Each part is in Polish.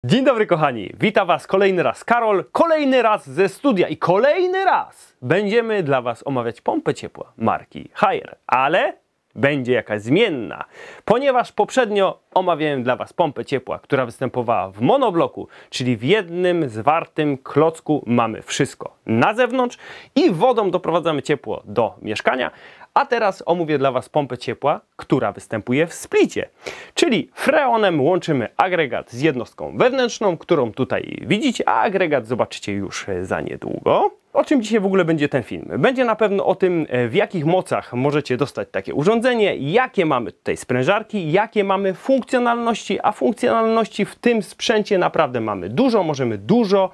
Dzień dobry kochani, witam Was kolejny raz Karol, kolejny raz ze studia i kolejny raz będziemy dla Was omawiać pompę ciepła marki Haier, ale będzie jakaś zmienna, ponieważ poprzednio omawiałem dla Was pompę ciepła, która występowała w monobloku, czyli w jednym zwartym klocku mamy wszystko na zewnątrz i wodą doprowadzamy ciepło do mieszkania. A teraz omówię dla Was pompę ciepła, która występuje w splicie. Czyli freonem łączymy agregat z jednostką wewnętrzną, którą tutaj widzicie, a agregat zobaczycie już za niedługo. O czym dzisiaj w ogóle będzie ten film? Będzie na pewno o tym, w jakich mocach możecie dostać takie urządzenie, jakie mamy tutaj sprężarki, jakie mamy funkcjonalności, a funkcjonalności w tym sprzęcie naprawdę mamy dużo, możemy dużo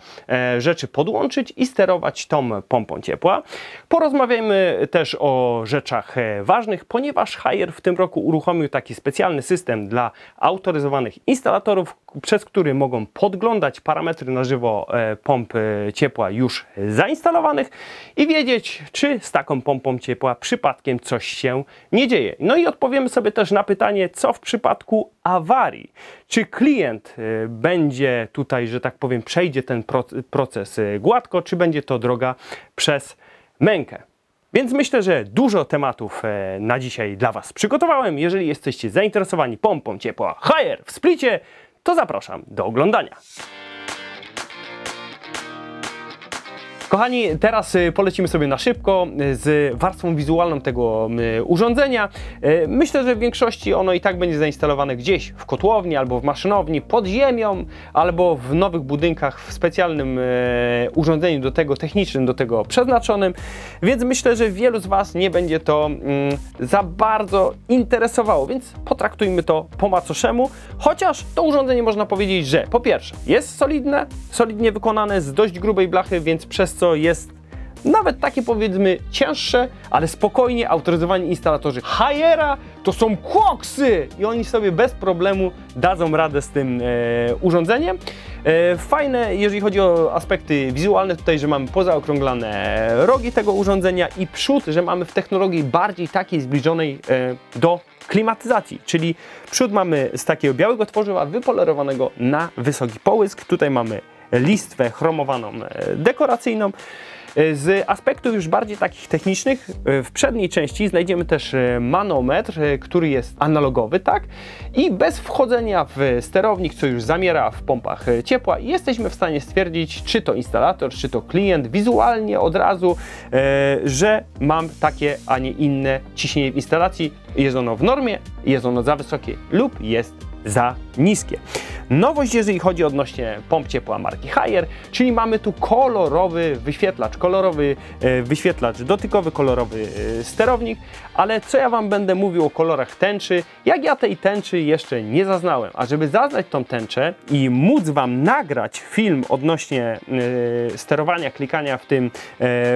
rzeczy podłączyć i sterować tą pompą ciepła. Porozmawiajmy też o rzeczach ważnych, ponieważ Haier w tym roku uruchomił taki specjalny system dla autoryzowanych instalatorów, przez który mogą podglądać parametry na żywo pomp ciepła już zainstalowanych i wiedzieć, czy z taką pompą ciepła przypadkiem coś się nie dzieje. No i odpowiemy sobie też na pytanie, co w przypadku awarii. Czy klient będzie tutaj, że tak powiem, przejdzie ten proces gładko, czy będzie to droga przez mękę. Więc myślę, że dużo tematów na dzisiaj dla Was przygotowałem. Jeżeli jesteście zainteresowani pompą ciepła Haier w splicie, to zapraszam do oglądania. Kochani, teraz polecimy sobie na szybko z warstwą wizualną tego urządzenia. Myślę, że w większości ono i tak będzie zainstalowane gdzieś w kotłowni, albo w maszynowni, pod ziemią, albo w nowych budynkach w specjalnym urządzeniu do tego technicznym, do tego przeznaczonym. Więc myślę, że wielu z Was nie będzie to za bardzo interesowało, więc potraktujmy to po macoszemu. Chociaż to urządzenie można powiedzieć, że po pierwsze jest solidne, solidnie wykonane z dość grubej blachy, więc przez co jest nawet takie, powiedzmy, cięższe, ale spokojnie autoryzowani instalatorzy Haiera to są koksy i oni sobie bez problemu dadzą radę z tym urządzeniem. Fajne, jeżeli chodzi o aspekty wizualne, tutaj, że mamy pozaokrąglane rogi tego urządzenia i przód, że mamy w technologii bardziej takiej zbliżonej do klimatyzacji, czyli przód mamy z takiego białego tworzywa wypolerowanego na wysoki połysk. Tutaj mamy listwę chromowaną dekoracyjną. Z aspektów już bardziej takich technicznych w przedniej części znajdziemy też manometr, który jest analogowy, tak? I bez wchodzenia w sterownik, co już zamiera w pompach ciepła, jesteśmy w stanie stwierdzić, czy to instalator, czy to klient, wizualnie od razu, że mam takie, a nie inne ciśnienie w instalacji. Jest ono w normie, jest ono za wysokie lub jest za niskie. Nowość, jeżeli chodzi odnośnie pomp ciepła marki Haier, czyli mamy tu kolorowy wyświetlacz dotykowy, kolorowy sterownik, ale co ja Wam będę mówił o kolorach tęczy, jak ja tej tęczy jeszcze nie zaznałem, a żeby zaznać tą tęczę i móc Wam nagrać film odnośnie sterowania, klikania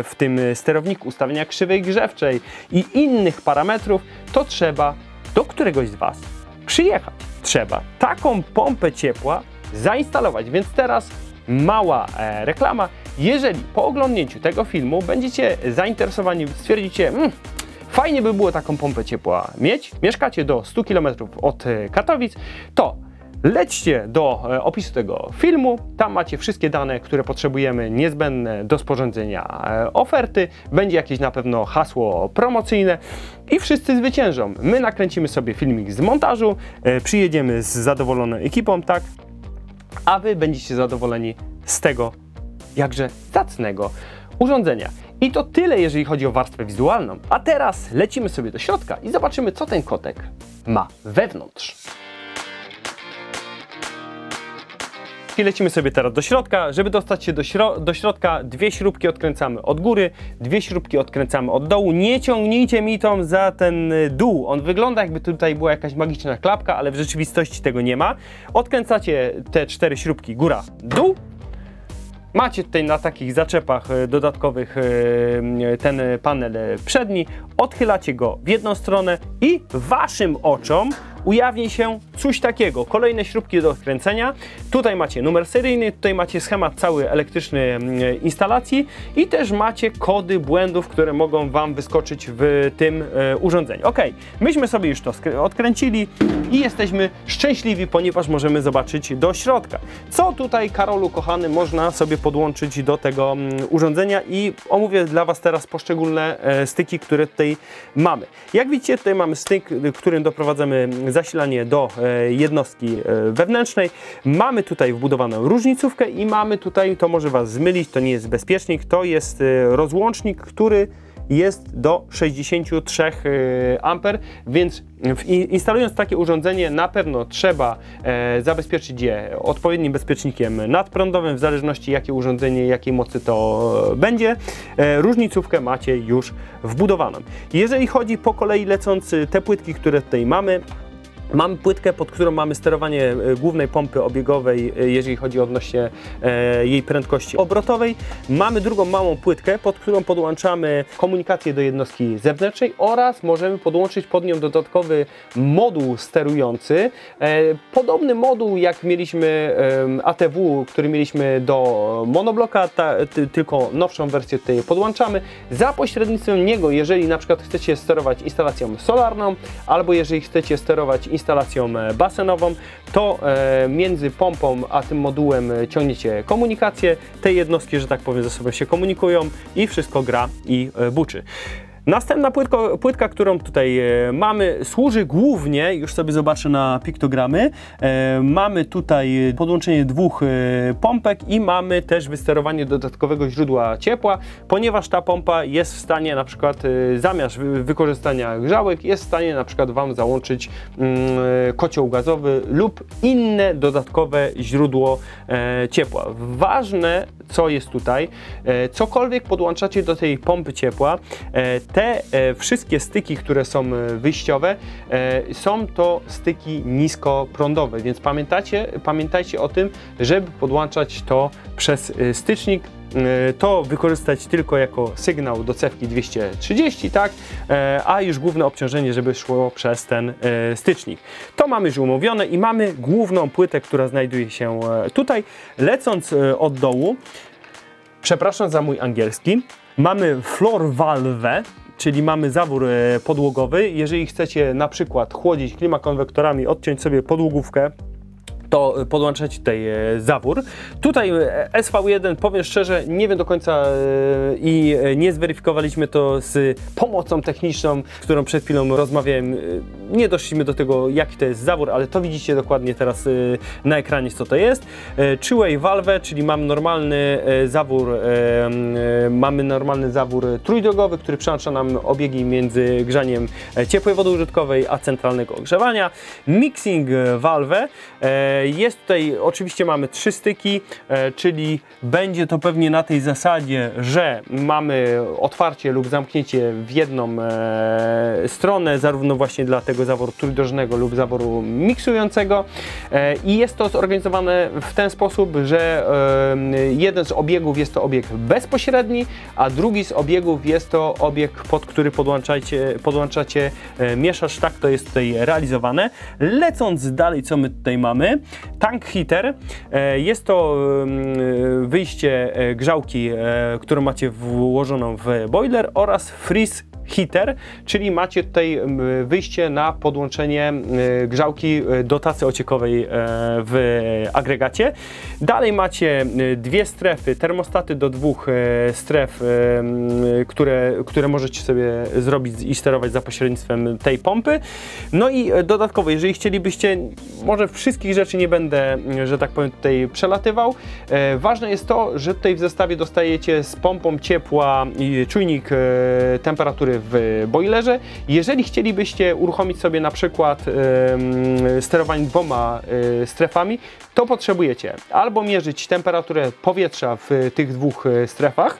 w tym sterowniku, ustawienia krzywej grzewczej i innych parametrów, to trzeba do któregoś z Was przyjechać. Trzeba taką pompę ciepła zainstalować, więc teraz mała reklama. Jeżeli po oglądnięciu tego filmu będziecie zainteresowani, stwierdzicie, fajnie by było taką pompę ciepła mieć, mieszkacie do 100 km od Katowic, to lećcie do opisu tego filmu, tam macie wszystkie dane, które potrzebujemy, niezbędne do sporządzenia oferty, będzie jakieś na pewno hasło promocyjne i wszyscy zwyciężą. My nakręcimy sobie filmik z montażu, przyjedziemy z zadowoloną ekipą, tak, a Wy będziecie zadowoleni z tego jakże zacnego urządzenia. I to tyle, jeżeli chodzi o warstwę wizualną, a teraz lecimy sobie do środka i zobaczymy, co ten kotek ma wewnątrz. I lecimy sobie teraz do środka. Żeby dostać się do środka, dwie śrubki odkręcamy od góry, dwie śrubki odkręcamy od dołu. Nie ciągnijcie mi tą za ten dół. On wygląda, jakby tutaj była jakaś magiczna klapka, ale w rzeczywistości tego nie ma. Odkręcacie te 4 śrubki góra-dół. Macie tutaj na takich zaczepach dodatkowych ten panel przedni, odchylacie go w jedną stronę i Waszym oczom ujawni się coś takiego. Kolejne śrubki do odkręcenia. Tutaj macie numer seryjny, tutaj macie schemat cały elektryczny instalacji i też macie kody błędów, które mogą Wam wyskoczyć w tym urządzeniu. Ok, myśmy sobie już to odkręcili i jesteśmy szczęśliwi, ponieważ możemy zobaczyć do środka. Co tutaj, Karolu kochany, można sobie podłączyć do tego urządzenia i omówię dla Was teraz poszczególne styki, które tutaj mamy. Jak widzicie, tutaj mamy styk, którym doprowadzamy zasilanie do jednostki wewnętrznej. Mamy tutaj wbudowaną różnicówkę i mamy tutaj, to może Was zmylić, to nie jest bezpiecznik, to jest rozłącznik, który jest do 63 A, więc instalując takie urządzenie na pewno trzeba zabezpieczyć je odpowiednim bezpiecznikiem nadprądowym, w zależności jakie urządzenie, jakiej mocy to będzie. Różnicówkę macie już wbudowaną. Jeżeli chodzi po kolei lecąc te płytki, które tutaj mamy, mamy płytkę, pod którą mamy sterowanie głównej pompy obiegowej, jeżeli chodzi odnośnie jej prędkości obrotowej. Mamy drugą małą płytkę, pod którą podłączamy komunikację do jednostki zewnętrznej oraz możemy podłączyć pod nią dodatkowy moduł sterujący. Podobny moduł jak mieliśmy ATW, który mieliśmy do monobloka, tylko nowszą wersję tutaj podłączamy. Za pośrednictwem niego, jeżeli na przykład chcecie sterować instalacją solarną, albo jeżeli chcecie sterować instalacją basenową, to między pompą a tym modułem ciągniecie komunikację. Te jednostki, że tak powiem, ze sobą się komunikują i wszystko gra i buczy. Następna płytka, którą tutaj mamy, służy głównie, już sobie zobaczę na piktogramy, mamy tutaj podłączenie dwóch pompek i mamy też wysterowanie dodatkowego źródła ciepła, ponieważ ta pompa jest w stanie na przykład zamiast wykorzystania grzałek jest w stanie na przykład Wam załączyć kocioł gazowy lub inne dodatkowe źródło ciepła. Ważne, co jest tutaj, cokolwiek podłączacie do tej pompy ciepła, te wszystkie styki, które są wyjściowe, są to styki niskoprądowe, więc pamiętajcie o tym, żeby podłączać to przez stycznik, to wykorzystać tylko jako sygnał do cewki 230, tak? A już główne obciążenie, żeby szło przez ten stycznik. To mamy już umówione i mamy główną płytę, która znajduje się tutaj. Lecąc od dołu, przepraszam za mój angielski, mamy floor valve, czyli mamy zawór podłogowy. Jeżeli chcecie na przykład chłodzić klimakonwektorami, odciąć sobie podłogówkę, to podłączacie tutaj zawór. Tutaj SV1, powiem szczerze, nie wiem do końca i nie zweryfikowaliśmy to z pomocą techniczną, z którą przed chwilą rozmawiałem. Nie doszliśmy do tego, jaki to jest zawór, ale to widzicie dokładnie teraz na ekranie, co to jest. Three-way valve, czyli mamy normalny zawór trójdrogowy, który przełącza nam obiegi między grzaniem ciepłej wody użytkowej a centralnego ogrzewania. Mixing valve. Jest tutaj, oczywiście mamy 3 styki, czyli będzie to pewnie na tej zasadzie, że mamy otwarcie lub zamknięcie w jedną stronę, zarówno właśnie dla tego zaworu trójdrożnego lub zaworu miksującego i jest to zorganizowane w ten sposób, że jeden z obiegów jest to obieg bezpośredni, a drugi z obiegów jest to obieg, pod który podłączacie mieszacz. Tak to jest tutaj realizowane. Lecąc dalej, co my tutaj mamy? Tank heater, jest to wyjście grzałki, którą macie włożoną w boiler, oraz freeze heater, czyli macie tutaj wyjście na podłączenie grzałki do tacy ociekowej w agregacie. Dalej macie 2 strefy, termostaty do 2 stref, które możecie sobie zrobić i sterować za pośrednictwem tej pompy. No i dodatkowo, jeżeli chcielibyście, może wszystkich rzeczy nie będę, że tak powiem, tutaj przelatywał. Ważne jest to, że tutaj w zestawie dostajecie z pompą ciepła i czujnik temperatury w boilerze. Jeżeli chcielibyście uruchomić sobie na przykład sterowanie 2 strefami, to potrzebujecie albo mierzyć temperaturę powietrza w tych 2 strefach,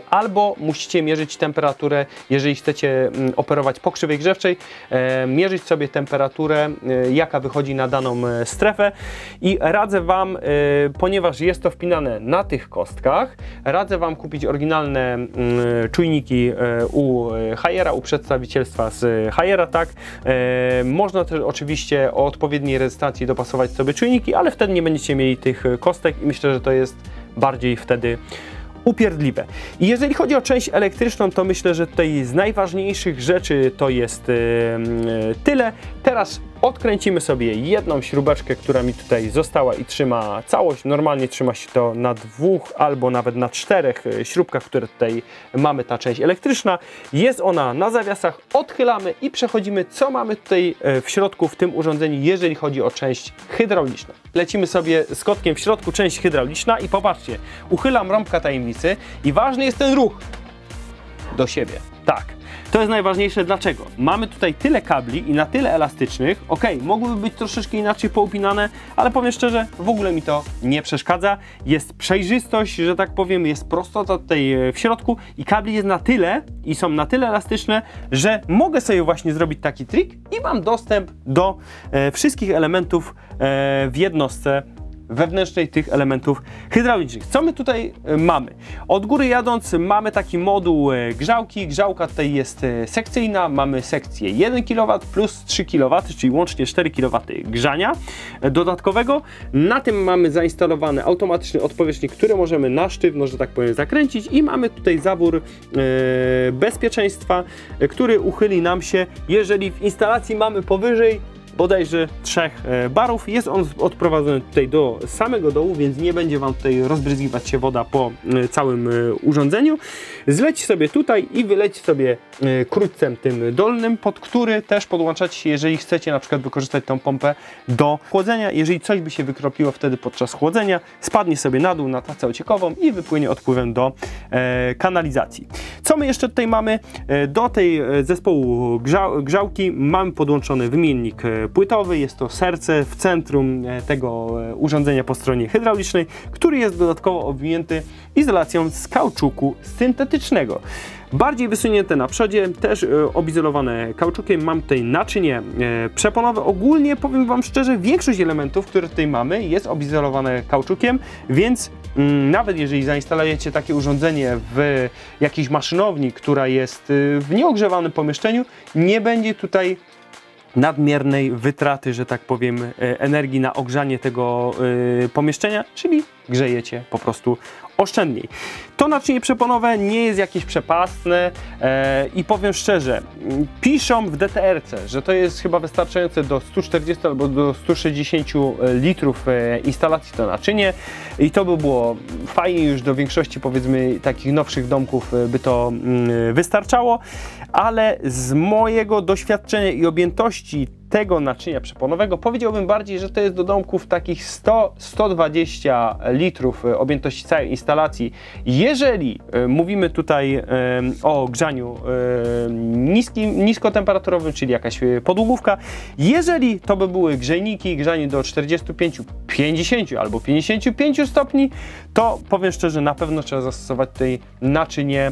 Albo musicie mierzyć temperaturę, jeżeli chcecie operować po krzywej grzewczej, mierzyć sobie temperaturę, jaka wychodzi na daną strefę i radzę Wam, ponieważ jest to wpinane na tych kostkach, radzę Wam kupić oryginalne czujniki u Haiera, u przedstawicielstwa z Haiera, tak. Można też oczywiście o odpowiedniej rezystancji dopasować sobie czujniki, ale wtedy nie będziecie mieli tych kostek i myślę, że to jest bardziej wtedy upierdliwe. I jeżeli chodzi o część elektryczną, to myślę, że tutaj z najważniejszych rzeczy to jest tyle. Teraz odkręcimy sobie jedną śrubeczkę, która mi tutaj została i trzyma całość. Normalnie trzyma się to na 2 albo nawet na 4 śrubkach, które tutaj mamy, ta część elektryczna. Jest ona na zawiasach, odchylamy i przechodzimy, co mamy tutaj w środku w tym urządzeniu, jeżeli chodzi o część hydrauliczną. Lecimy sobie z kotkiem w środku, część hydrauliczna i popatrzcie, uchylam rąbka tajemnicy i ważny jest ten ruch do siebie. Tak. To jest najważniejsze. Dlaczego? Mamy tutaj tyle kabli i na tyle elastycznych. Ok, mogłyby być troszeczkę inaczej poupinane, ale powiem szczerze, w ogóle mi to nie przeszkadza. Jest przejrzystość, że tak powiem, jest prostota tutaj w środku i kabli jest na tyle i są na tyle elastyczne, że mogę sobie właśnie zrobić taki trik i mam dostęp do wszystkich elementów w jednostce wewnętrznej tych elementów hydraulicznych. Co my tutaj mamy? Od góry jadąc mamy taki moduł grzałki. Grzałka tutaj jest sekcyjna. Mamy sekcję 1 kW plus 3 kW, czyli łącznie 4 kW grzania dodatkowego. Na tym mamy zainstalowany automatyczny odpowietrznik, który możemy na sztywno, że tak powiem, zakręcić i mamy tutaj zawór bezpieczeństwa, który uchyli nam się, jeżeli w instalacji mamy powyżej bodajże 3 barów. Jest on odprowadzony tutaj do samego dołu, więc nie będzie Wam tutaj rozbryzgiwać się woda po całym urządzeniu. Zleci sobie tutaj i wyleci sobie krótcem tym dolnym, pod który też podłączacie, jeżeli chcecie na przykład wykorzystać tą pompę do chłodzenia. Jeżeli coś by się wykropiło wtedy podczas chłodzenia, spadnie sobie na dół na tacę ociekową i wypłynie odpływem do kanalizacji. Co my jeszcze tutaj mamy? Do tej zespołu grzałki mamy podłączony wymiennik płytowy. Jest to serce w centrum tego urządzenia po stronie hydraulicznej, który jest dodatkowo owinięty izolacją z kauczuku syntetycznego. Bardziej wysunięte na przodzie, też obizolowane kauczukiem. Mam tutaj naczynie przeponowe. Ogólnie powiem Wam szczerze, większość elementów, które tutaj mamy, jest obizolowane kauczukiem, więc nawet jeżeli zainstalujecie takie urządzenie w jakiejś maszynowni, która jest w nieogrzewanym pomieszczeniu, nie będzie tutaj nadmiernej wytraty, że tak powiem, energii na ogrzanie tego pomieszczenia, czyli grzejecie po prostu oszczędniej. To naczynie przeponowe nie jest jakieś przepastne i powiem szczerze, piszą w DTR-ce, że to jest chyba wystarczające do 140 albo do 160 litrów instalacji to naczynie i to by było fajnie, już do większości powiedzmy takich nowszych domków by to wystarczało, ale z mojego doświadczenia i objętości tego naczynia przeponowego powiedziałbym bardziej, że to jest do domków takich 100-120 litrów objętości całej instalacji. Jeżeli mówimy tutaj o grzaniu niskotemperaturowym, czyli jakaś podłogówka, jeżeli to by były grzejniki, grzanie do 45, 50 albo 55 stopni, to powiem szczerze, na pewno trzeba zastosować tutaj naczynie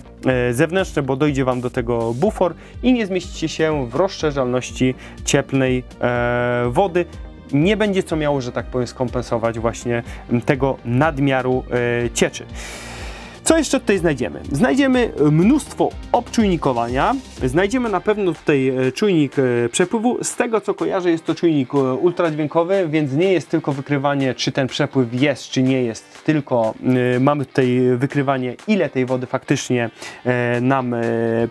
zewnętrzne, bo dojdzie Wam do tego bufor i nie zmieścicie się w rozszerzalności cieplnej wody. Nie będzie co miało, że tak powiem, skompensować właśnie tego nadmiaru cieczy. Co jeszcze tutaj znajdziemy? Znajdziemy mnóstwo obczujnikowania. Znajdziemy na pewno tutaj czujnik przepływu. Z tego co kojarzę, jest to czujnik ultradźwiękowy, więc nie jest tylko wykrywanie, czy ten przepływ jest, czy nie jest, tylko mamy tutaj wykrywanie, ile tej wody faktycznie nam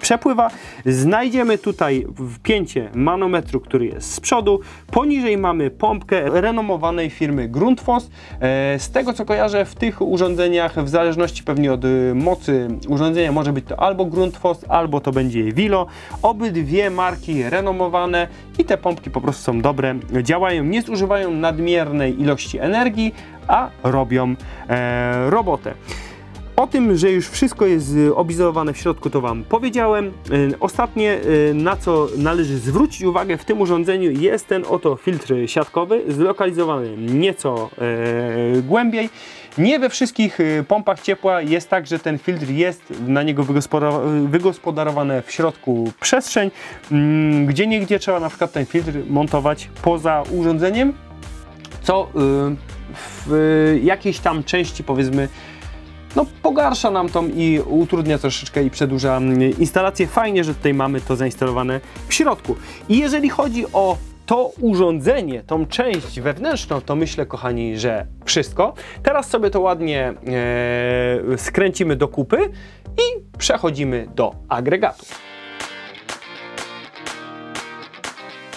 przepływa. Znajdziemy tutaj wpięcie manometru, który jest z przodu. Poniżej mamy pompkę renomowanej firmy Grundfos. Z tego co kojarzę, w tych urządzeniach, w zależności pewnie od mocy urządzenia, może być to albo Grundfos, albo to będzie Wilo. Obydwie marki renomowane i te pompki po prostu są dobre, działają, nie zużywają nadmiernej ilości energii, a robią robotę. O tym, że już wszystko jest obizolowane w środku, to Wam powiedziałem. Ostatnie, na co należy zwrócić uwagę w tym urządzeniu, jest ten oto filtr siatkowy, zlokalizowany nieco głębiej. Nie we wszystkich pompach ciepła jest tak, że ten filtr jest na niego wygospodarowane w środku przestrzeń, gdzie niegdzie trzeba na przykład ten filtr montować poza urządzeniem, co w jakiejś tam części, powiedzmy, no pogarsza nam tą i utrudnia troszeczkę i przedłuża instalację. Fajnie, że tutaj mamy to zainstalowane w środku. I jeżeli chodzi o to urządzenie, tą część wewnętrzną, to myślę, kochani, że wszystko. Teraz sobie to ładnie skręcimy do kupy i przechodzimy do agregatu.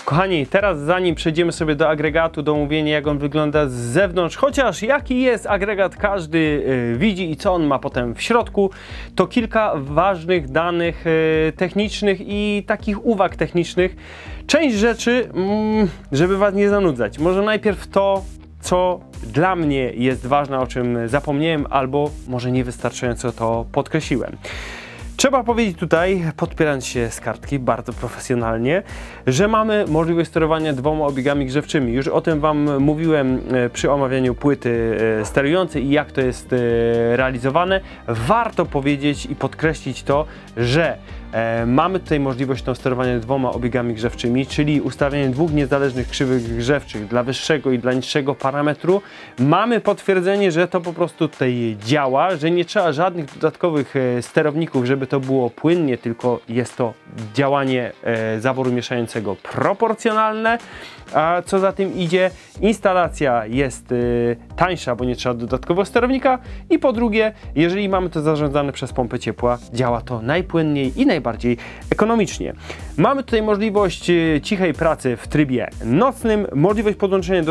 Kochani, teraz zanim przejdziemy sobie do agregatu, do omówienia, jak on wygląda z zewnątrz, chociaż jaki jest agregat, każdy widzi i co on ma potem w środku, to kilka ważnych danych technicznych i takich uwag technicznych. Część rzeczy, żeby Was nie zanudzać, może najpierw to, co dla mnie jest ważne, o czym zapomniałem, albo może niewystarczająco to podkreśliłem. Trzeba powiedzieć tutaj, podpierając się z kartki bardzo profesjonalnie, że mamy możliwość sterowania 2 obiegami grzewczymi. Już o tym Wam mówiłem przy omawianiu płyty sterującej i jak to jest realizowane. Warto powiedzieć i podkreślić to, że mamy tutaj możliwość sterowania 2 obiegami grzewczymi, czyli ustawienie 2 niezależnych krzywych grzewczych dla wyższego i dla niższego parametru. Mamy potwierdzenie, że to po prostu tutaj działa, że nie trzeba żadnych dodatkowych sterowników, żeby to było płynnie, tylko jest to działanie zaworu mieszającego proporcjonalne. A co za tym idzie, instalacja jest tańsza, bo nie trzeba dodatkowego sterownika i po drugie, jeżeli mamy to zarządzane przez pompę ciepła, działa to najpłynniej i najbardziej ekonomicznie. Mamy tutaj możliwość cichej pracy w trybie nocnym, możliwość podłączenia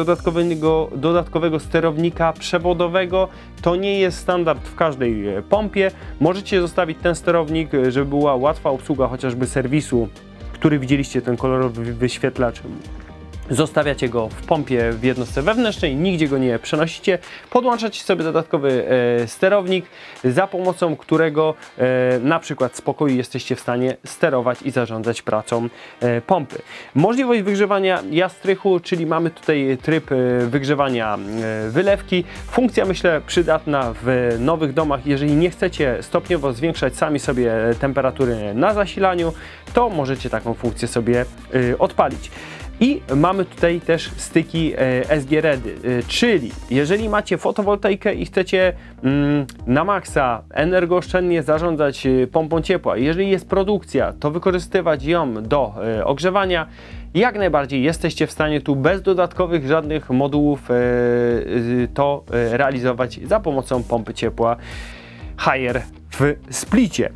dodatkowego sterownika przewodowego. To nie jest standard w każdej pompie. Możecie zostawić ten sterownik, żeby była łatwa obsługa chociażby serwisu, który widzieliście, ten kolorowy wyświetlacz. Zostawiacie go w pompie w jednostce wewnętrznej, nigdzie go nie przenosicie, podłączacie sobie dodatkowy sterownik, za pomocą którego na przykład z pokoju jesteście w stanie sterować i zarządzać pracą pompy. Możliwość wygrzewania jastrychu, czyli mamy tutaj tryb wygrzewania wylewki. Funkcja, myślę, przydatna w nowych domach. Jeżeli nie chcecie stopniowo zwiększać sami sobie temperatury na zasilaniu, to możecie taką funkcję sobie odpalić. I mamy tutaj też styki SG-REDy, czyli jeżeli macie fotowoltaikę i chcecie na maksa energooszczędnie zarządzać pompą ciepła, jeżeli jest produkcja, to wykorzystywać ją do ogrzewania, jak najbardziej jesteście w stanie tu bez dodatkowych żadnych modułów to realizować za pomocą pompy ciepła Haier w splicie.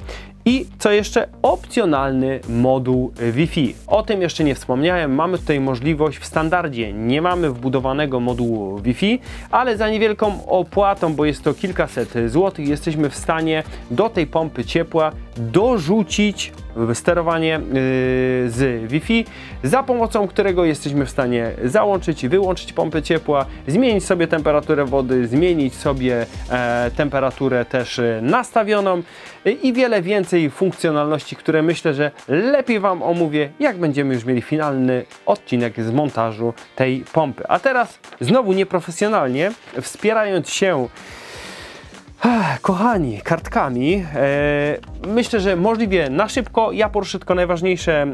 I co jeszcze? Opcjonalny moduł Wi-Fi. O tym jeszcze nie wspomniałem. Mamy tutaj możliwość w standardzie. Nie mamy wbudowanego modułu Wi-Fi, ale za niewielką opłatą, bo jest to kilkaset złotych, jesteśmy w stanie do tej pompy ciepła dorzucić sterowanie z Wi-Fi, za pomocą którego jesteśmy w stanie załączyć i wyłączyć pompę ciepła, zmienić sobie temperaturę wody, zmienić sobie temperaturę też nastawioną i wiele więcej funkcjonalności, które myślę, że lepiej Wam omówię, jak będziemy już mieli finalny odcinek z montażu tej pompy. A teraz znowu nieprofesjonalnie, wspierając się kochani, kartkami, myślę, że możliwie na szybko. Ja poruszę tylko najważniejsze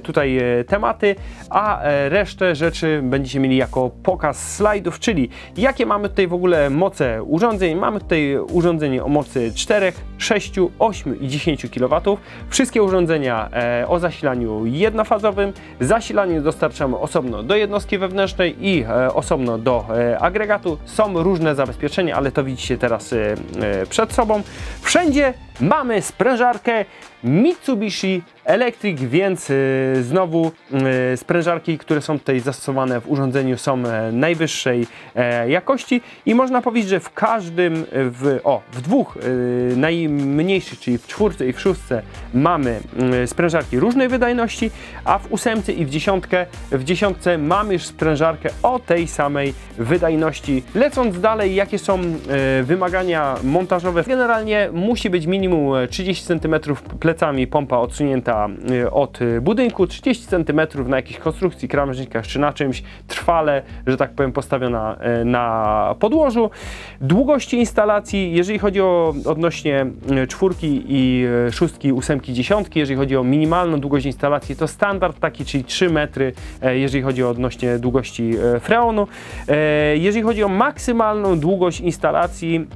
tutaj tematy, a resztę rzeczy będziecie mieli jako pokaz slajdów, czyli jakie mamy tutaj w ogóle moce urządzeń. Mamy tutaj urządzenie o mocy 4, 6, 8 i 10 kW. Wszystkie urządzenia o zasilaniu jednofazowym. Zasilanie dostarczamy osobno do jednostki wewnętrznej i osobno do agregatu. Są różne zabezpieczenia, ale to widzicie teraz przed sobą. Wszędzie mamy sprężarkę Mitsubishi Electric, więc znowu sprężarki, które są tutaj zastosowane w urządzeniu, są najwyższej jakości i można powiedzieć, że w każdym, w dwóch najmniejszych, czyli w 4 i w 6 mamy sprężarki różnej wydajności, a w 8 i w 10 mamy już sprężarkę o tej samej wydajności. Lecąc dalej, jakie są wymagania montażowe? Generalnie musi być minimum minimum 30 cm plecami pompa odsunięta od budynku, 30 cm na jakichś konstrukcji, krawężnikach czy na czymś, trwale, że tak powiem, postawiona na podłożu. Długości instalacji, jeżeli chodzi o odnośnie 4 i 6, 8, 10, jeżeli chodzi o minimalną długość instalacji, to standard taki, czyli 3 metry, jeżeli chodzi o odnośnie długości freonu. Jeżeli chodzi o maksymalną długość instalacji,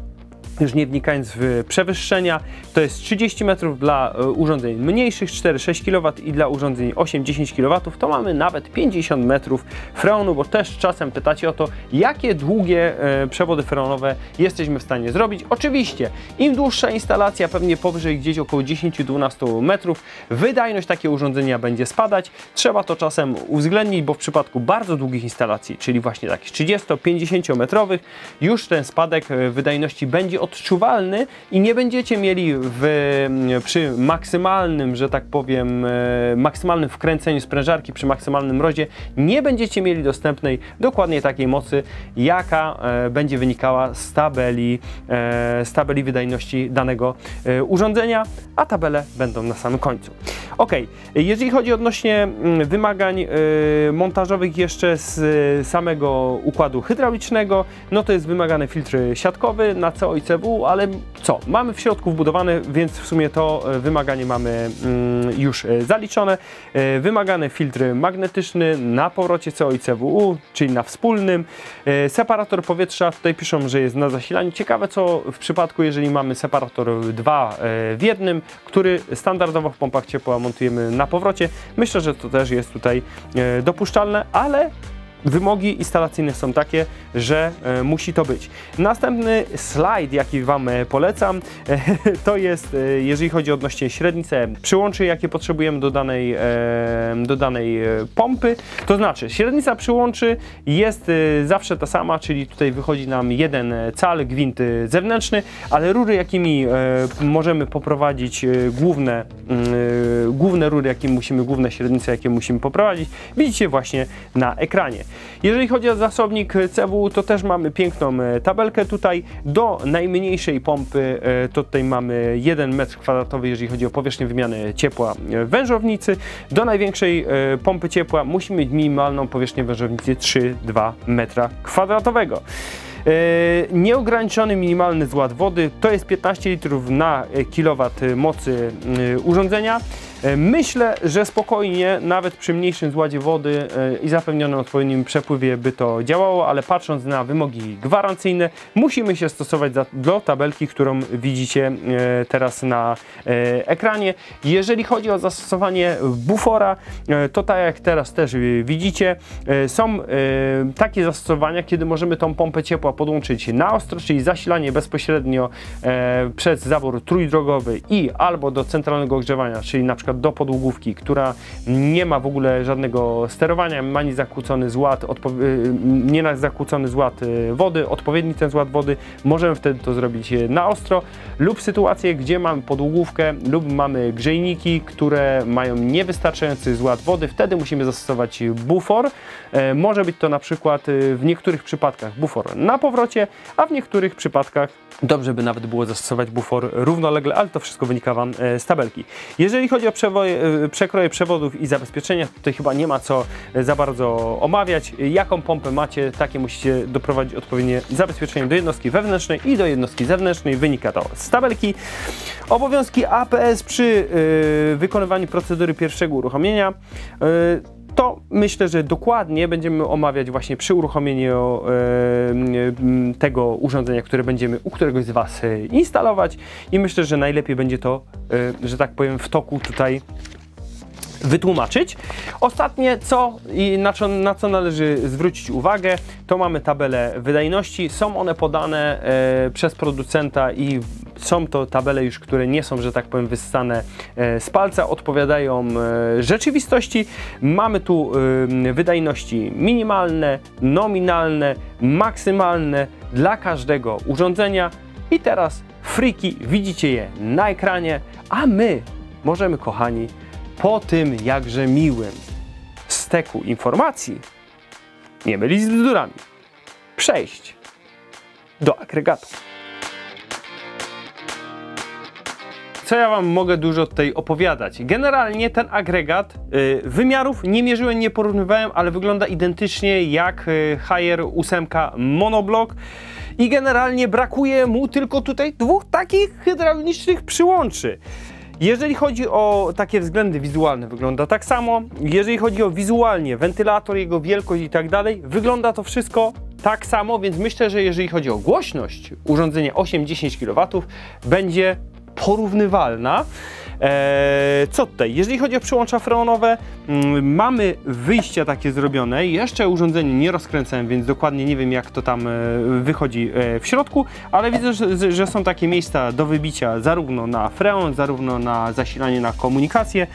już nie wnikając w przewyższenia, to jest 30 metrów dla urządzeń mniejszych, 4-6 kW i dla urządzeń 8-10 kW to mamy nawet 50 metrów freonu, bo też czasem pytacie o to, jakie długie przewody freonowe jesteśmy w stanie zrobić. Oczywiście, im dłuższa instalacja, pewnie powyżej gdzieś około 10-12 metrów, wydajność takiego urządzenia będzie spadać. Trzeba to czasem uwzględnić, bo w przypadku bardzo długich instalacji, czyli właśnie takich 30-50 metrowych, już ten spadek wydajności będzie odczuwalny i nie będziecie mieli przy maksymalnym, że tak powiem, maksymalnym wkręceniu sprężarki, przy maksymalnym mrozie, nie będziecie mieli dostępnej dokładnie takiej mocy, jaka będzie wynikała z tabeli wydajności danego urządzenia, a tabele będą na samym końcu. Ok, jeżeli chodzi odnośnie wymagań montażowych jeszcze z samego układu hydraulicznego, no to jest wymagany filtr siatkowy na CO i CW, ale co? Mamy w środku wbudowane, więc w sumie to wymaganie mamy już zaliczone. Wymagany filtr magnetyczny na powrocie CO i CW, czyli na wspólnym. Separator powietrza, tutaj piszą, że jest na zasilaniu. Ciekawe co w przypadku, jeżeli mamy separator 2 w jednym, który standardowo w pompach ciepła montujemy na powrocie. Myślę, że to też jest tutaj dopuszczalne, ale wymogi instalacyjne są takie, że musi to być. Następny slajd, jaki Wam polecam, to jest, jeżeli chodzi odnośnie średnicę przyłączy, jakie potrzebujemy do danej pompy. To znaczy, średnica przyłączy jest zawsze ta sama, czyli tutaj wychodzi nam 1 cal gwint zewnętrzny, ale rury, jakimi możemy poprowadzić główne rury, główne średnice, jakie musimy poprowadzić, widzicie właśnie na ekranie. Jeżeli chodzi o zasobnik CW, to też mamy piękną tabelkę tutaj. Do najmniejszej pompy to tutaj mamy 1 m2, jeżeli chodzi o powierzchnię wymiany ciepła w wężownicy. Do największej pompy ciepła musimy mieć minimalną powierzchnię wężownicy 3,2 m2. Nieograniczony minimalny zład wody to jest 15 litrów na kilowat mocy urządzenia. Myślę, że spokojnie, nawet przy mniejszym zładzie wody i zapewnionym odpowiednim przepływie by to działało, ale patrząc na wymogi gwarancyjne, musimy się stosować do tabelki, którą widzicie teraz na ekranie. Jeżeli chodzi o zastosowanie bufora, to tak jak teraz też widzicie, są takie zastosowania, kiedy możemy tą pompę ciepła podłączyć na ostro, czyli zasilanie bezpośrednio przez zawór trójdrogowy i albo do centralnego ogrzewania, czyli na przykład do podłogówki, która nie ma w ogóle żadnego sterowania, ma zakłócony zład wody, odpowiedni ten zład wody, możemy wtedy to zrobić na ostro, lub sytuacje, gdzie mamy podłogówkę lub mamy grzejniki, które mają niewystarczający zład wody, wtedy musimy zastosować bufor. Może być to na przykład w niektórych przypadkach bufor na powrocie, a w niektórych przypadkach dobrze by nawet było zastosować bufor równolegle, ale to wszystko wynika Wam z tabelki. Jeżeli chodzi o przekroje przewodów i zabezpieczenia, tutaj chyba nie ma co za bardzo omawiać. Jaką pompę macie, takie musicie doprowadzić odpowiednie zabezpieczenie do jednostki wewnętrznej i do jednostki zewnętrznej. Wynika to z tabelki. Obowiązki APS przy wykonywaniu procedury pierwszego uruchomienia. To myślę, że dokładnie będziemy omawiać właśnie przy uruchomieniu tego urządzenia, które będziemy u któregoś z Was instalować, i myślę, że najlepiej będzie to, że tak powiem, w toku tutaj wytłumaczyć. Ostatnie na co należy zwrócić uwagę, to mamy tabelę wydajności. Są one podane przez producenta i są to tabele już, które nie są, że tak powiem, wyssane z palca, odpowiadają rzeczywistości. Mamy tu wydajności minimalne, nominalne, maksymalne dla każdego urządzenia i teraz friki, widzicie je na ekranie, a my możemy, kochani, po tym jakże miłym steku informacji, nie mylić z bzdurami, przejść do agregatu. co ja Wam mogę dużo tutaj opowiadać? Generalnie ten agregat wymiarów nie mierzyłem, nie porównywałem, ale wygląda identycznie jak Haier 8 monoblock i generalnie brakuje mu tylko tutaj dwóch takich hydraulicznych przyłączy. Jeżeli chodzi o takie względy wizualne, wygląda tak samo. Jeżeli chodzi o wizualnie, wentylator, jego wielkość i tak dalej, wygląda to wszystko tak samo, więc myślę, że jeżeli chodzi o głośność, urządzenie 8-10 kW będzie porównywalna. Co tutaj? Jeżeli chodzi o przyłącza freonowe, mamy wyjścia takie zrobione. Jeszcze urządzenie nie rozkręcałem, więc dokładnie nie wiem, jak to tam wychodzi w środku, ale widzę, że są takie miejsca do wybicia zarówno na freon, zarówno na zasilanie, na komunikację.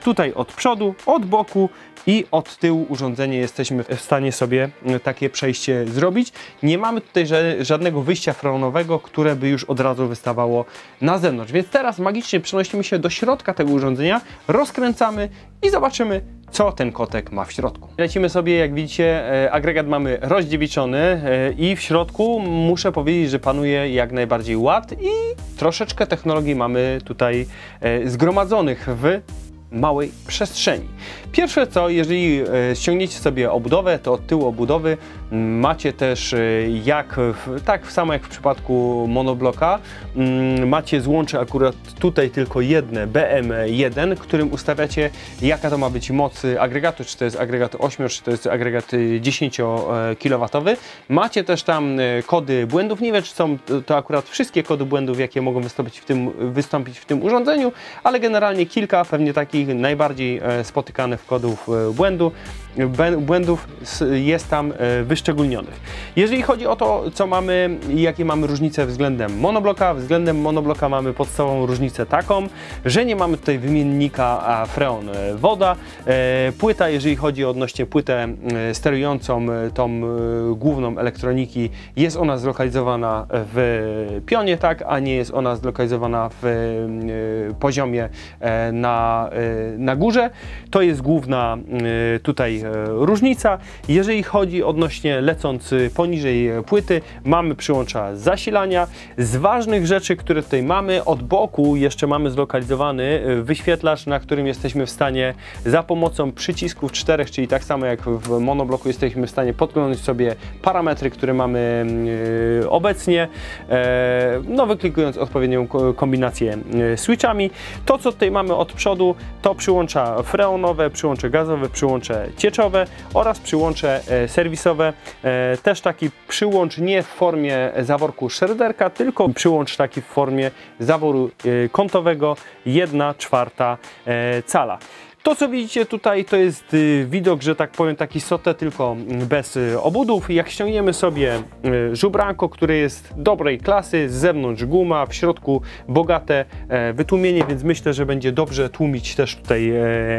Tutaj od przodu, od boku i od tyłu urządzenie jesteśmy w stanie sobie takie przejście zrobić. Nie mamy tutaj żadnego wyjścia freonowego, które by już od razu wystawało na zewnątrz. Więc teraz magicznie przenosimy się do środka tego urządzenia, rozkręcamy i zobaczymy, co ten kotek ma w środku. Lecimy sobie, jak widzicie, agregat mamy rozdziewiczony i w środku muszę powiedzieć, że panuje jak najbardziej ład i troszeczkę technologii mamy tutaj zgromadzonych w małej przestrzeni. Pierwsze co, jeżeli ściągniecie sobie obudowę, to od tyłu obudowy macie też, tak samo jak w przypadku monoblocka, macie złącze akurat tutaj tylko jedne, BM1, którym ustawiacie, jaka to ma być moc agregatu, czy to jest agregat 8, czy to jest agregat 10 kW. Macie też tam kody błędów, nie wiem, czy są to akurat wszystkie kody błędów, jakie mogą wystąpić w tym urządzeniu, ale generalnie kilka, pewnie takich najbardziej spotykanych kodów błędów jest tam wyszczególnionych. Jeżeli chodzi o to, co mamy, jakie mamy różnice względem monoblocka mamy podstawową różnicę taką, że nie mamy tutaj wymiennika freon woda. Płyta, jeżeli chodzi odnośnie płytę sterującą tą główną elektroniki, jest ona zlokalizowana w pionie, tak, a nie jest ona zlokalizowana w poziomie na górze. To jest główna tutaj różnica. Jeżeli chodzi odnośnie lecąc poniżej płyty, mamy przyłącza zasilania. Z ważnych rzeczy, które tutaj mamy, od boku jeszcze mamy zlokalizowany wyświetlacz, na którym jesteśmy w stanie za pomocą przycisków 4, czyli tak samo jak w monobloku, jesteśmy w stanie podglądać sobie parametry, które mamy obecnie, no wyklikując odpowiednią kombinację switchami. To, co tutaj mamy od przodu, to przyłącza freonowe, przyłącze gazowe, przyłącze cieczowe oraz przyłącze serwisowe. Też taki przyłącz nie w formie zaworku szerderka, tylko przyłącz taki w formie zaworu kątowego 1/4 cala. To, co widzicie tutaj, to jest widok, że tak powiem, taki SOTE, tylko bez obudów. Jak ściągniemy sobie żubranko, które jest dobrej klasy, z zewnątrz guma, w środku bogate wytłumienie, więc myślę, że będzie dobrze tłumić też tutaj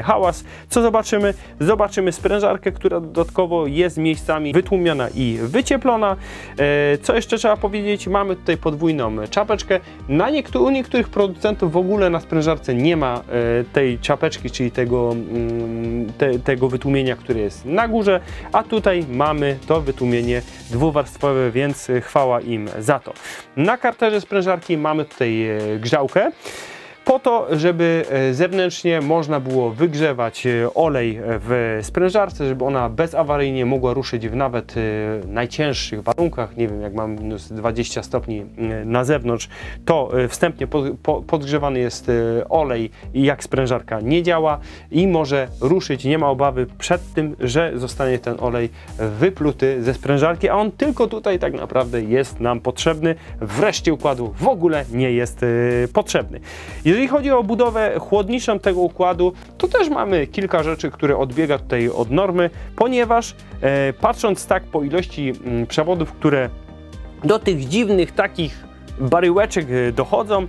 hałas. Co zobaczymy? Zobaczymy sprężarkę, która dodatkowo jest miejscami wytłumiona i wycieplona. Co jeszcze trzeba powiedzieć? Mamy tutaj podwójną czapeczkę. U niektórych producentów w ogóle na sprężarce nie ma tej czapeczki, czyli tego wytłumienia, które jest na górze, a tutaj mamy to wytłumienie dwuwarstwowe, więc chwała im za to. Na karterze sprężarki mamy tutaj grzałkę, po to, żeby zewnętrznie można było wygrzewać olej w sprężarce, żeby ona bezawaryjnie mogła ruszyć w nawet najcięższych warunkach. Nie wiem, jak mam minus 20 stopni na zewnątrz, to wstępnie podgrzewany jest olej i jak sprężarka nie działa i może ruszyć, nie ma obawy przed tym, że zostanie ten olej wypluty ze sprężarki, a on tylko tutaj tak naprawdę jest nam potrzebny, w reszcie układu w ogóle nie jest potrzebny. Jeżeli chodzi o budowę chłodniczą tego układu, to też mamy kilka rzeczy, które odbiega tutaj od normy, ponieważ patrząc tak po ilości przewodów, które do tych dziwnych takich baryłeczek dochodzą,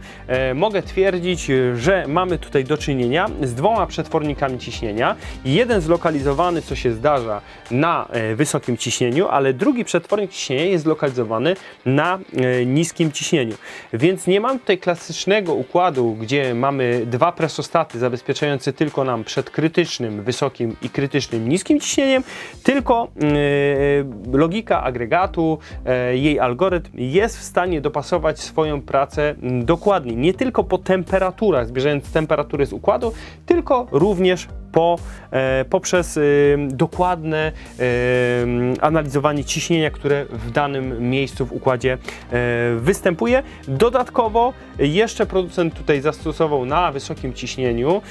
mogę twierdzić, że mamy tutaj do czynienia z dwoma przetwornikami ciśnienia. Jeden zlokalizowany, co się zdarza, na wysokim ciśnieniu, ale drugi przetwornik ciśnienia jest zlokalizowany na niskim ciśnieniu. Więc nie mam tutaj klasycznego układu, gdzie mamy dwa presostaty zabezpieczające tylko nam przed krytycznym wysokim i krytycznym niskim ciśnieniem, tylko logika agregatu, jej algorytm jest w stanie dopasować wykonywać swoją pracę dokładnie. Nie tylko po temperaturach, zbierając temperatury z układu, tylko również poprzez dokładne analizowanie ciśnienia, które w danym miejscu w układzie występuje. Dodatkowo jeszcze producent tutaj zastosował na wysokim ciśnieniu,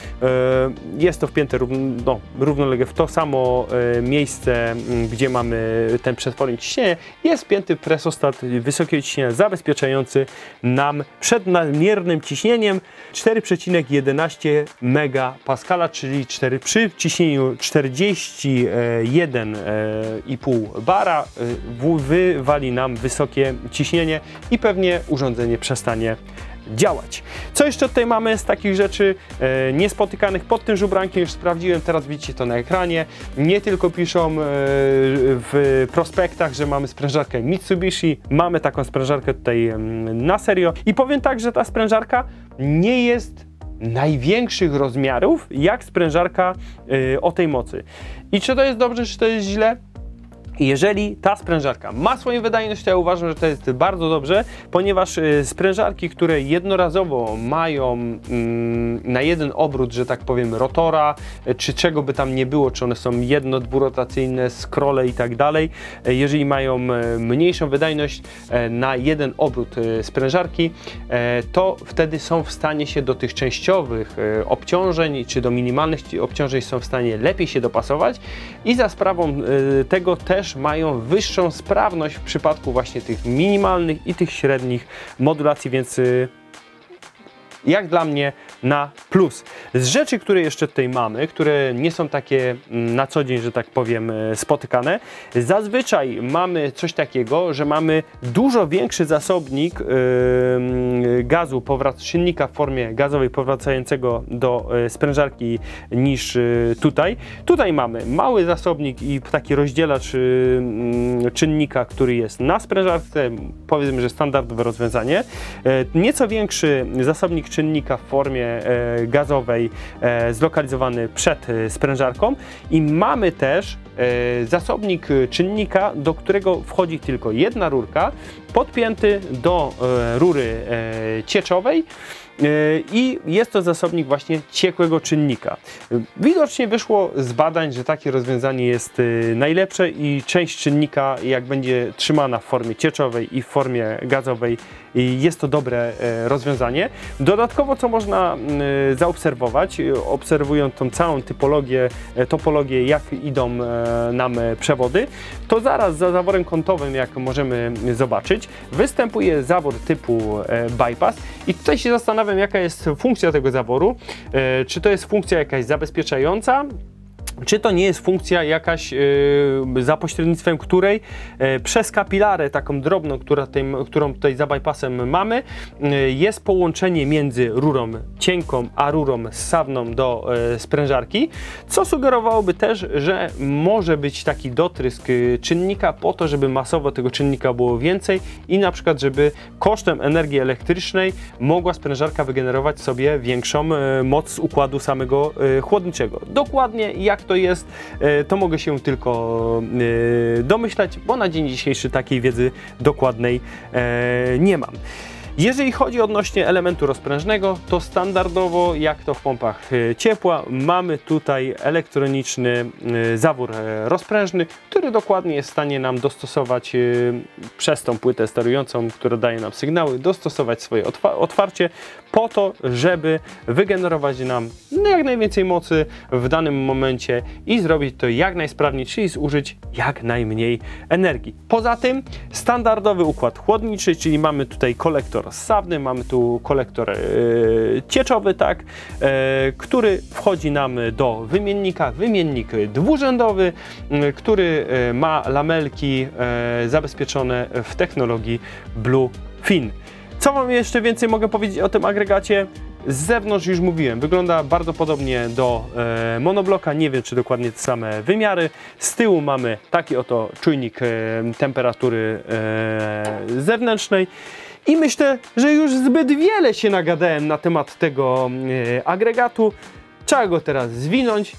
jest to wpięte równolegle w to samo miejsce, gdzie mamy ten przetwornik ciśnienia, jest wpięty presostat wysokiego ciśnienia zabezpieczający nam przed nadmiernym ciśnieniem 4,11 MPa, czyli przy ciśnieniu 41,5 bara wywali nam wysokie ciśnienie i pewnie urządzenie przestanie działać. Co jeszcze tutaj mamy z takich rzeczy niespotykanych pod tym żubrankiem? Już sprawdziłem, teraz widzicie to na ekranie. Nie tylko piszą w prospektach, że mamy sprężarkę Mitsubishi, mamy taką sprężarkę tutaj na serio i powiem tak, że ta sprężarka nie jest największych rozmiarów jak sprężarka o tej mocy. I czy to jest dobrze, czy to jest źle? Jeżeli ta sprężarka ma swoją wydajność, to ja uważam, że to jest bardzo dobrze, ponieważ sprężarki, które jednorazowo mają na jeden obrót, że tak powiem, rotora, czy czego by tam nie było, czy one są dwurotacyjne, scrolle i tak dalej, jeżeli mają mniejszą wydajność na jeden obrót sprężarki, to wtedy są w stanie się do tych częściowych obciążeń, czy do minimalnych obciążeń są w stanie lepiej się dopasować i za sprawą tego też mają wyższą sprawność w przypadku właśnie tych minimalnych i tych średnich modulacji, więc jak dla mnie na plus. Z rzeczy, które jeszcze tutaj mamy, które nie są takie na co dzień, że tak powiem, spotykane, zazwyczaj mamy coś takiego, że mamy dużo większy zasobnik gazu, silnika w formie gazowej powracającego do sprężarki niż tutaj. Tutaj mamy mały zasobnik i taki rozdzielacz czynnika, który jest na sprężarce, powiedzmy, że standardowe rozwiązanie. Nieco większy zasobnik czynnika w formie gazowej zlokalizowany przed sprężarką i mamy też zasobnik czynnika, do którego wchodzi tylko jedna rurka, podpięty do rury cieczowej i jest to zasobnik właśnie ciekłego czynnika. Widocznie wyszło z badań, że takie rozwiązanie jest najlepsze i część czynnika, jak będzie trzymana w formie cieczowej i w formie gazowej, jest to dobre rozwiązanie. Dodatkowo, co można zaobserwować, obserwując tą całą topologię, jak idą nam przewody, to zaraz za zaworem kątowym, jak możemy zobaczyć, występuje zawór typu bypass i tutaj się zastanawiam, jaka jest funkcja tego zaworu. Czy to jest funkcja jakaś zabezpieczająca, czy to nie jest funkcja jakaś, za pośrednictwem której przez kapilarę taką drobną, którą tutaj za bypassem mamy, jest połączenie między rurą cienką a rurą ssawną do sprężarki, co sugerowałoby też, że może być taki dotrysk czynnika po to, żeby masowo tego czynnika było więcej i na przykład, żeby kosztem energii elektrycznej mogła sprężarka wygenerować sobie większą moc układu samego chłodniczego. Dokładnie jak to jest, to mogę się tylko domyślać, bo na dzień dzisiejszy takiej wiedzy dokładnej nie mam. Jeżeli chodzi odnośnie elementu rozprężnego, to standardowo, jak to w pompach ciepła, mamy tutaj elektroniczny zawór rozprężny, który dokładnie jest w stanie nam dostosować przez tą płytę sterującą, która daje nam sygnały, dostosować swoje otwarcie po to, żeby wygenerować nam jak najwięcej mocy w danym momencie i zrobić to jak najsprawniej, czyli zużyć jak najmniej energii. Poza tym standardowy układ chłodniczy, czyli mamy tutaj kolektor ssawny, mamy tu kolektor cieczowy, tak, który wchodzi nam do wymiennika, wymiennik dwurzędowy, który ma lamelki zabezpieczone w technologii Bluefin. Co wam jeszcze więcej mogę powiedzieć o tym agregacie? Z zewnątrz już mówiłem, wygląda bardzo podobnie do monobloka, nie wiem czy dokładnie te same wymiary. Z tyłu mamy taki oto czujnik temperatury zewnętrznej i myślę, że już zbyt wiele się nagadałem na temat tego agregatu. Trzeba go teraz zwinąć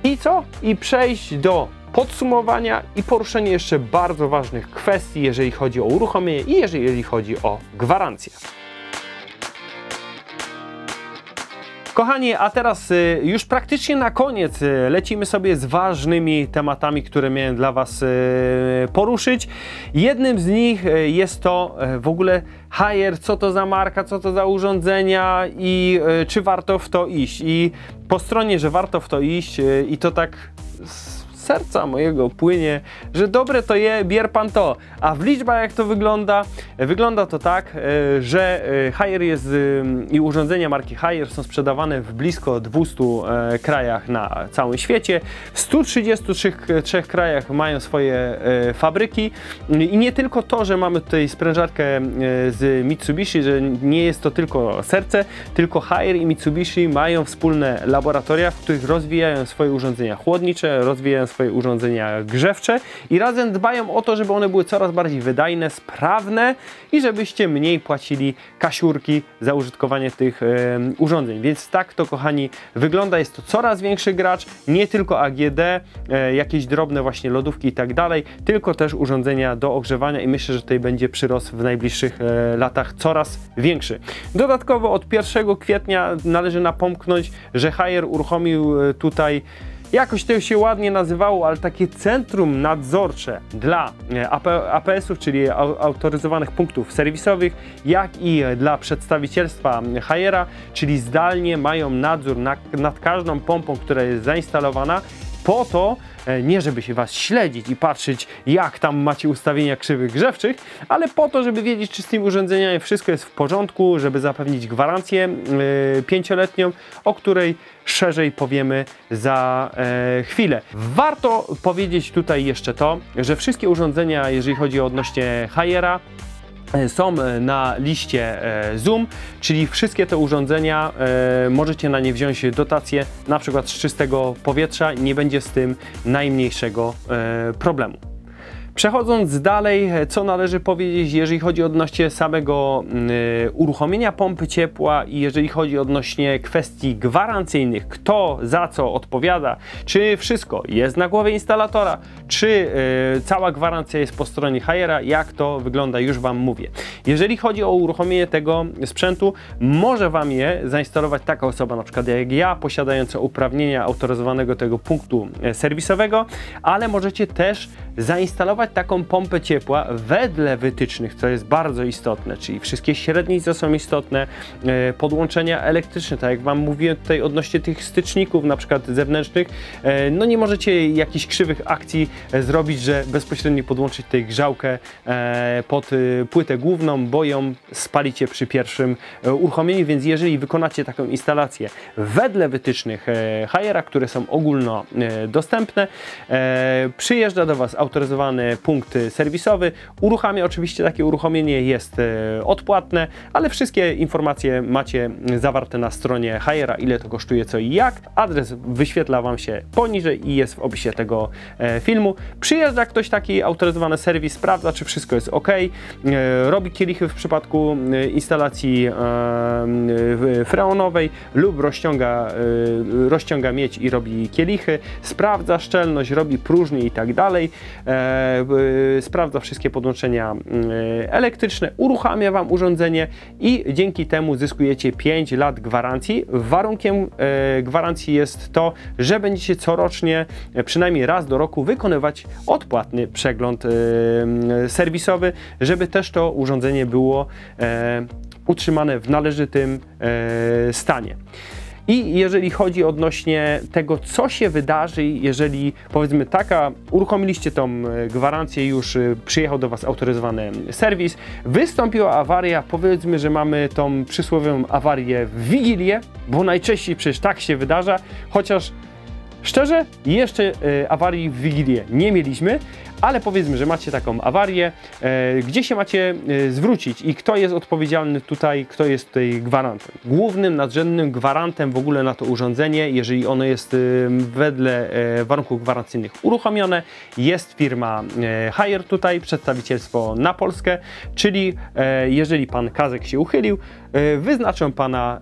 i co? I przejść do podsumowania i poruszenie jeszcze bardzo ważnych kwestii, jeżeli chodzi o uruchomienie i jeżeli chodzi o gwarancję. Kochani, a teraz już praktycznie na koniec lecimy sobie z ważnymi tematami, które miałem dla Was poruszyć. Jednym z nich jest to w ogóle Haier, co to za marka, co to za urządzenia i czy warto w to iść. I po stronie, że warto w to iść i to tak serca mojego płynie, że dobre to je, bier pan to. A w liczbach jak to wygląda? Wygląda to tak, że Haier jest i urządzenia marki Haier są sprzedawane w blisko 200 krajach na całym świecie. W 133 krajach mają swoje fabryki i nie tylko to, że mamy tutaj sprężarkę z Mitsubishi, że nie jest to tylko serce, tylko Haier i Mitsubishi mają wspólne laboratoria, w których rozwijają swoje urządzenia chłodnicze, rozwijają swoje urządzenia grzewcze i razem dbają o to, żeby one były coraz bardziej wydajne, sprawne i żebyście mniej płacili kasiurki za użytkowanie tych urządzeń. Więc tak to, kochani, wygląda. Jest to coraz większy gracz, nie tylko AGD, jakieś drobne właśnie lodówki i tak dalej, tylko też urządzenia do ogrzewania i myślę, że tutaj będzie przyrost w najbliższych latach coraz większy. Dodatkowo od 1 kwietnia należy napomknąć, że Haier uruchomił tutaj, jakoś to się ładnie nazywało, ale takie centrum nadzorcze dla APS-ów, czyli autoryzowanych punktów serwisowych, jak i dla przedstawicielstwa Haiera, czyli zdalnie mają nadzór nad każdą pompą, która jest zainstalowana, po to, nie żeby się Was śledzić i patrzeć, jak tam macie ustawienia krzywych grzewczych, ale po to, żeby wiedzieć, czy z tymi urządzeniami wszystko jest w porządku, żeby zapewnić gwarancję 5-letnią, o której szerzej powiemy za chwilę. Warto powiedzieć tutaj jeszcze to, że wszystkie urządzenia, jeżeli chodzi o odnośnie Haiera, są na liście Zoom, czyli wszystkie te urządzenia możecie na nie wziąć dotację, na przykład z czystego powietrza, nie będzie z tym najmniejszego problemu. Przechodząc dalej, co należy powiedzieć, jeżeli chodzi odnośnie samego uruchomienia pompy ciepła i jeżeli chodzi odnośnie kwestii gwarancyjnych, kto za co odpowiada, czy wszystko jest na głowie instalatora, czy cała gwarancja jest po stronie Haiera, jak to wygląda, już Wam mówię. Jeżeli chodzi o uruchomienie tego sprzętu, może Wam je zainstalować taka osoba, na przykład jak ja, posiadająca uprawnienia autoryzowanego tego punktu serwisowego, ale możecie też zainstalować taką pompę ciepła wedle wytycznych, co jest bardzo istotne, czyli wszystkie średnice są istotne, podłączenia elektryczne, tak jak Wam mówiłem tutaj odnośnie tych styczników na przykład zewnętrznych, no nie możecie jakichś krzywych akcji zrobić, że bezpośrednio podłączyć tutaj grzałkę pod płytę główną, bo ją spalicie przy pierwszym uruchomieniu, więc jeżeli wykonacie taką instalację wedle wytycznych Haiera, które są ogólnodostępne, przyjeżdża do Was autoryzowany punkt serwisowy, uruchamia, oczywiście takie uruchomienie jest odpłatne, ale wszystkie informacje macie zawarte na stronie Haiera, ile to kosztuje, co i jak. Adres wyświetla Wam się poniżej i jest w opisie tego filmu. Przyjeżdża ktoś taki autoryzowany serwis, sprawdza, czy wszystko jest ok, robi kielichy w przypadku instalacji freonowej lub rozciąga miedź i robi kielichy, sprawdza szczelność, robi próżnię i tak dalej, sprawdza wszystkie podłączenia elektryczne, uruchamia Wam urządzenie i dzięki temu zyskujecie 5 lat gwarancji. Warunkiem gwarancji jest to, że będziecie corocznie, przynajmniej raz do roku, wykonywać odpłatny przegląd serwisowy, żeby też to urządzenie było utrzymane w należytym stanie. I jeżeli chodzi odnośnie tego, co się wydarzy, jeżeli powiedzmy uruchomiliście tą gwarancję, już przyjechał do Was autoryzowany serwis, wystąpiła awaria, powiedzmy, że mamy tą przysłowiową awarię w Wigilię, bo najczęściej przecież tak się wydarza, chociaż szczerze, jeszcze awarii w Wigilię nie mieliśmy, ale powiedzmy, że macie taką awarię, gdzie się macie zwrócić i kto jest odpowiedzialny tutaj, kto jest tutaj gwarantem. Głównym, nadrzędnym gwarantem w ogóle na to urządzenie, jeżeli ono jest wedle warunków gwarancyjnych uruchomione, jest firma Haier tutaj, przedstawicielstwo na Polskę, czyli jeżeli pan Kazek się uchylił, wyznaczą pana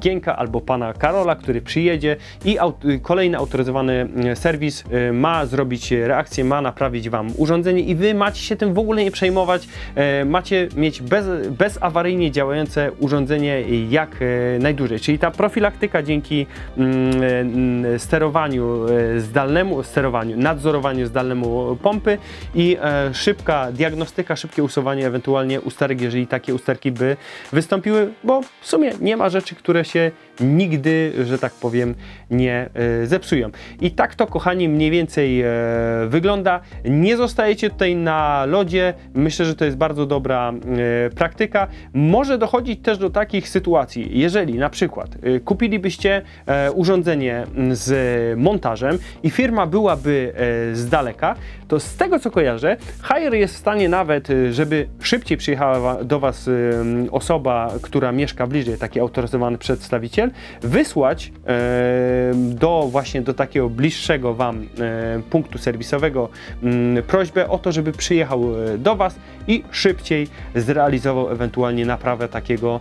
Gienka albo pana Karola, który przyjedzie i kolejny autoryzowany serwis ma zrobić reakcję, ma naprawić wam urządzenie i wy macie się tym w ogóle nie przejmować, macie mieć bezawaryjnie działające urządzenie jak najdłużej, czyli ta profilaktyka dzięki nadzorowaniu zdalnemu pompy i szybka diagnostyka, szybkie usuwanie ewentualnie usterek, jeżeli takie usterki by wystąpiły, bo w sumie nie ma rzeczy, które się nigdy, że tak powiem, nie zepsują. I tak to, kochani, mniej więcej wygląda. Nie zostajecie tutaj na lodzie. Myślę, że to jest bardzo dobra praktyka. Może dochodzić też do takich sytuacji, jeżeli na przykład kupilibyście urządzenie z montażem i firma byłaby z daleka, to z tego, co kojarzę, Haier jest w stanie nawet, żeby szybciej przyjechała do was osoba, która mieszka bliżej, taki autoryzowany przedstawiciel, wysłać właśnie do takiego bliższego wam punktu serwisowego prośbę o to, żeby przyjechał do was i szybciej zrealizował ewentualnie naprawę takiego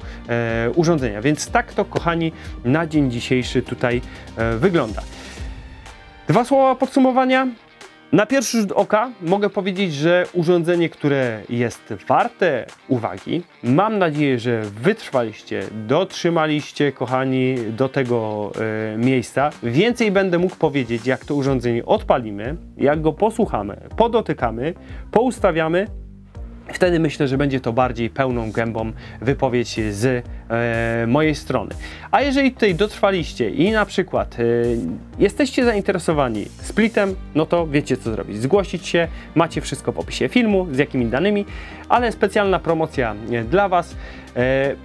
urządzenia. Więc tak to, kochani, na dzień dzisiejszy tutaj wygląda. Dwa słowa podsumowania. Na pierwszy rzut oka mogę powiedzieć, że urządzenie, które jest warte uwagi. Mam nadzieję, że wytrwaliście, dotrzymaliście, kochani, do tego miejsca. Więcej będę mógł powiedzieć, jak to urządzenie odpalimy, jak go posłuchamy, podotykamy, poustawiamy. Wtedy myślę, że będzie to bardziej pełną gębą wypowiedź z mojej strony. A jeżeli tutaj dotrwaliście i na przykład jesteście zainteresowani splitem, no to wiecie, co zrobić. Zgłosić się, macie wszystko w opisie filmu, z jakimi danymi, ale specjalna promocja dla was.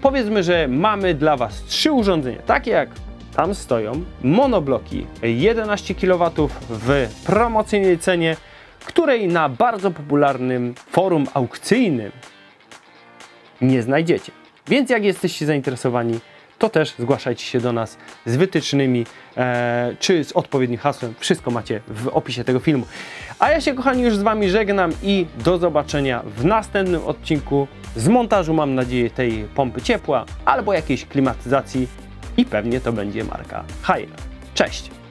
Powiedzmy, że mamy dla was 3 urządzenia, takie jak tam stoją, monobloki 11 kW w promocyjnej cenie, której na bardzo popularnym forum aukcyjnym nie znajdziecie. Więc jak jesteście zainteresowani, to też zgłaszajcie się do nas z wytycznymi czy z odpowiednim hasłem. Wszystko macie w opisie tego filmu. A ja się, kochani, już z wami żegnam i do zobaczenia w następnym odcinku z montażu, mam nadzieję, tej pompy ciepła albo jakiejś klimatyzacji i pewnie to będzie marka Haier. Cześć!